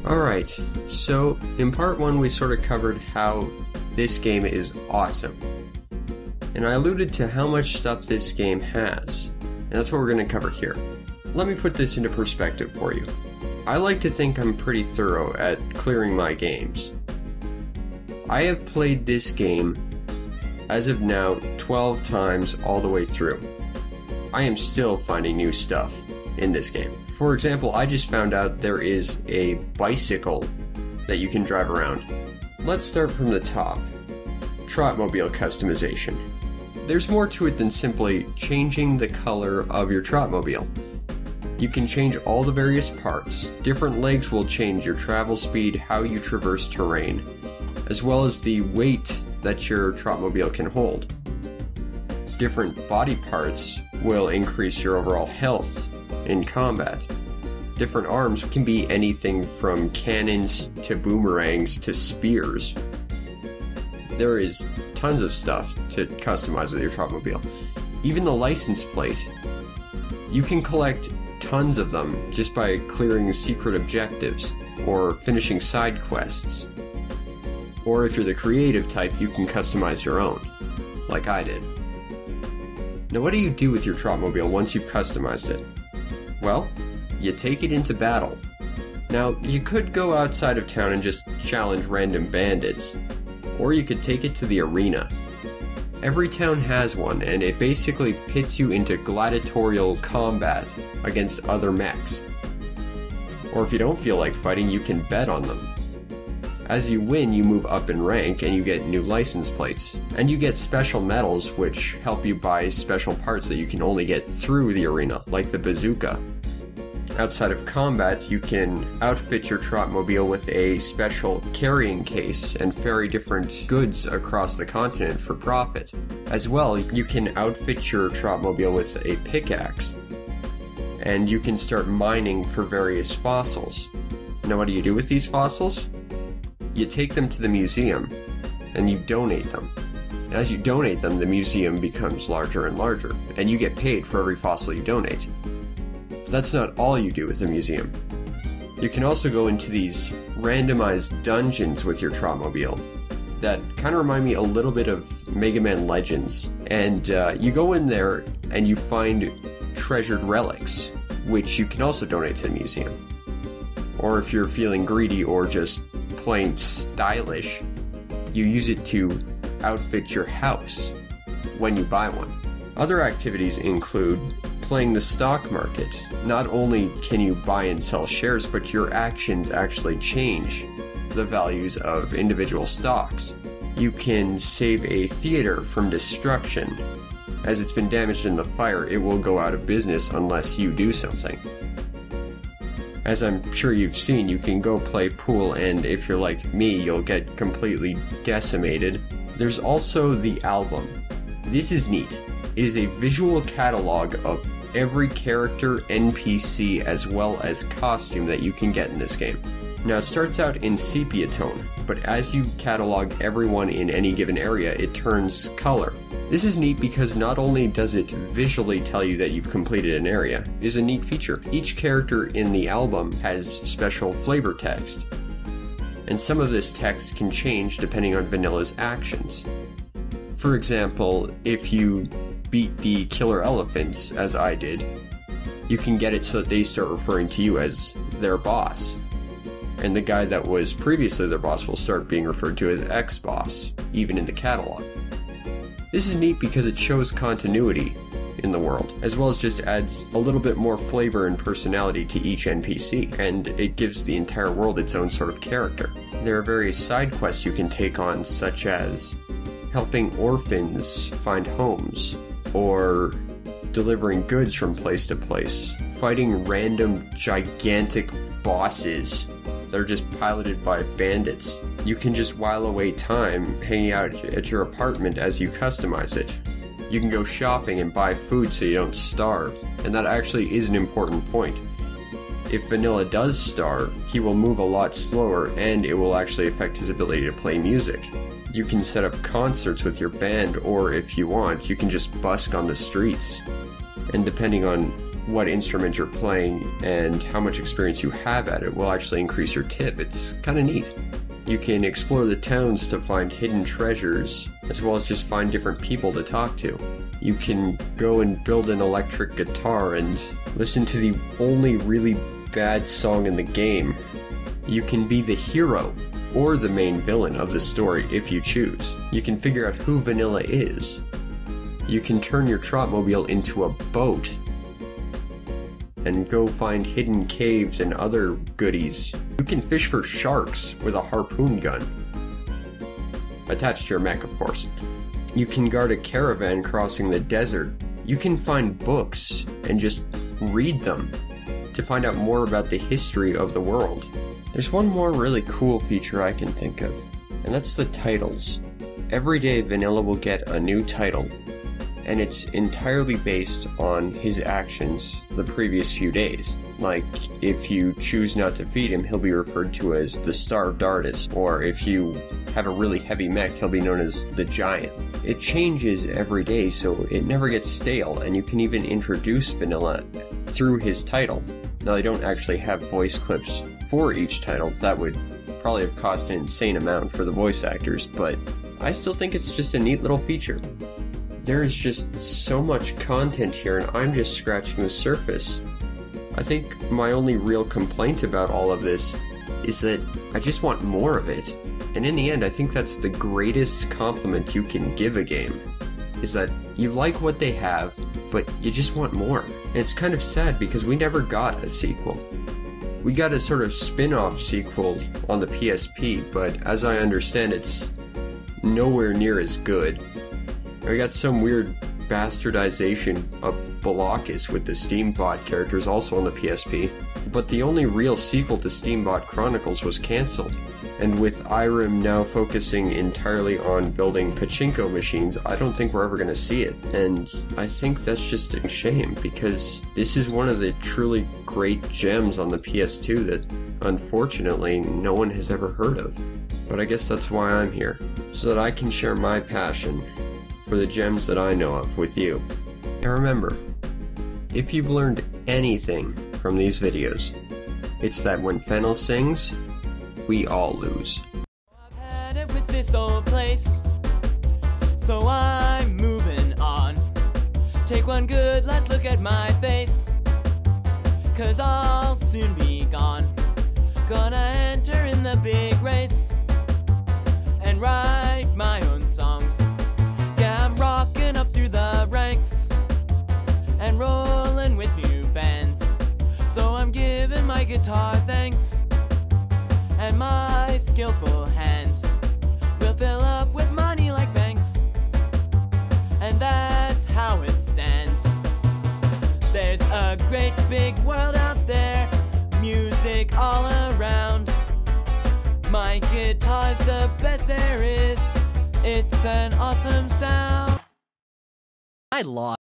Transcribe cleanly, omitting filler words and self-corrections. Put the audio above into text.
Alright, so in part 1 we sort of covered how this game is awesome. And I alluded to how much stuff this game has, and that's what we're going to cover here. Let me put this into perspective for you. I like to think I'm pretty thorough at clearing my games. I have played this game, as of now, 12 times all the way through. I am still finding new stuff in this game. For example, I just found out there is a bicycle that you can drive around. Let's start from the top. Trotmobile Customization. There's more to it than simply changing the color of your Trotmobile. You can change all the various parts. Different legs will change your travel speed, how you traverse terrain, as well as the weight that your Trotmobile can hold. Different body parts will increase your overall health in combat. Different arms can be anything from cannons to boomerangs to spears. There is tons of stuff to customize with your Trotmobile. Even the license plate. You can collect tons of them just by clearing secret objectives or finishing side quests. Or if you're the creative type, you can customize your own, like I did. Now what do you do with your Trotmobile once you've customized it? Well, you take it into battle. Now, you could go outside of town and just challenge random bandits, or you could take it to the arena. Every town has one, and it basically pits you into gladiatorial combat against other mechs. Or if you don't feel like fighting, you can bet on them. As you win, you move up in rank and you get new license plates. And you get special medals which help you buy special parts that you can only get through the arena, like the bazooka. Outside of combat, you can outfit your Trotmobile with a special carrying case and ferry different goods across the continent for profit. As well, you can outfit your Trotmobile with a pickaxe. And you can start mining for various fossils. Now what do you do with these fossils? You take them to the museum, and you donate them. And as you donate them, the museum becomes larger and larger, and you get paid for every fossil you donate. But that's not all you do with the museum. You can also go into these randomized dungeons with your Trotmobile that kind of remind me a little bit of Mega Man Legends. And you go in there and you find treasured relics, which you can also donate to the museum. Or if you're feeling greedy or just plain stylish, you use it to outfit your house when you buy one. Other activities include playing the stock market. Not only can you buy and sell shares, but your actions actually change the values of individual stocks. You can save a theater from destruction. As it's been damaged in the fire, it will go out of business unless you do something. As I'm sure you've seen, you can go play pool, and if you're like me, you'll get completely decimated. There's also the album. This is neat. It is a visual catalog of every character, NPC, as well as costume that you can get in this game. Now it starts out in sepia tone, but as you catalog everyone in any given area, it turns color. This is neat because not only does it visually tell you that you've completed an area, it is a neat feature. Each character in the album has special flavor text, and some of this text can change depending on Vanilla's actions. For example, if you beat the killer elephants, as I did, you can get it so that they start referring to you as their boss. And the guy that was previously their boss will start being referred to as ex-boss, even in the catalog. This is neat because it shows continuity in the world, as well as just adds a little bit more flavor and personality to each NPC, and it gives the entire world its own sort of character. There are various side quests you can take on, such as helping orphans find homes, or delivering goods from place to place, fighting random gigantic bosses that are just piloted by bandits. You can just while away time hanging out at your apartment as you customize it. You can go shopping and buy food so you don't starve, and that actually is an important point. If Vanilla does starve, he will move a lot slower, and it will actually affect his ability to play music. You can set up concerts with your band, or if you want, you can just busk on the streets. And depending on what instrument you're playing and how much experience you have at it will actually increase your tip. It's kind of neat. You can explore the towns to find hidden treasures, as well as just find different people to talk to. You can go and build an electric guitar and listen to the only really bad song in the game. You can be the hero or the main villain of the story if you choose. You can figure out who Vanilla is. You can turn your Trotmobile into a boat and go find hidden caves and other goodies. You can fish for sharks with a harpoon gun, attached to your mech, of course. You can guard a caravan crossing the desert. You can find books and just read them to find out more about the history of the world. There's one more really cool feature I can think of, and that's the titles. Every day Vanilla will get a new title, and it's entirely based on his actions the previous few days. Like, if you choose not to feed him, he'll be referred to as the Starved Artist, or if you have a really heavy mech, he'll be known as the Giant. It changes every day, so it never gets stale, and you can even introduce Vanilla through his title. Now, they don't actually have voice clips for each title. That would probably have cost an insane amount for the voice actors, but I still think it's just a neat little feature. There is just so much content here, and I'm just scratching the surface. I think my only real complaint about all of this is that I just want more of it. And in the end, I think that's the greatest compliment you can give a game, is that you like what they have, but you just want more. And it's kind of sad because we never got a sequel. We got a sort of spin-off sequel on the PSP, but as I understand, it's nowhere near as good. We got some weird bastardization of Balakis with the Steambot characters also on the PSP, but the only real sequel to Steambot Chronicles was cancelled. And with Irem now focusing entirely on building pachinko machines, I don't think we're ever going to see it. And I think that's just a shame, because this is one of the truly great gems on the PS2 that, unfortunately, no one has ever heard of. But I guess that's why I'm here, so that I can share my passion for the gems that I know of with you. And remember, if you've learned anything from these videos, it's that when Fennel sings, we all lose. I've had it with this old place, so I'm moving on. Take one good last look at my face, 'cause I'll soon be gone. Gonna enter in the big race and write my own songs. Yeah, I'm rocking up through the ranks and rolling with new bands. So I'm giving my guitar thanks, and my skillful hands will fill up with money like banks. And that's how it stands. There's a great big world out there, music all around. My guitar's the best there is. It's an awesome sound. I lost.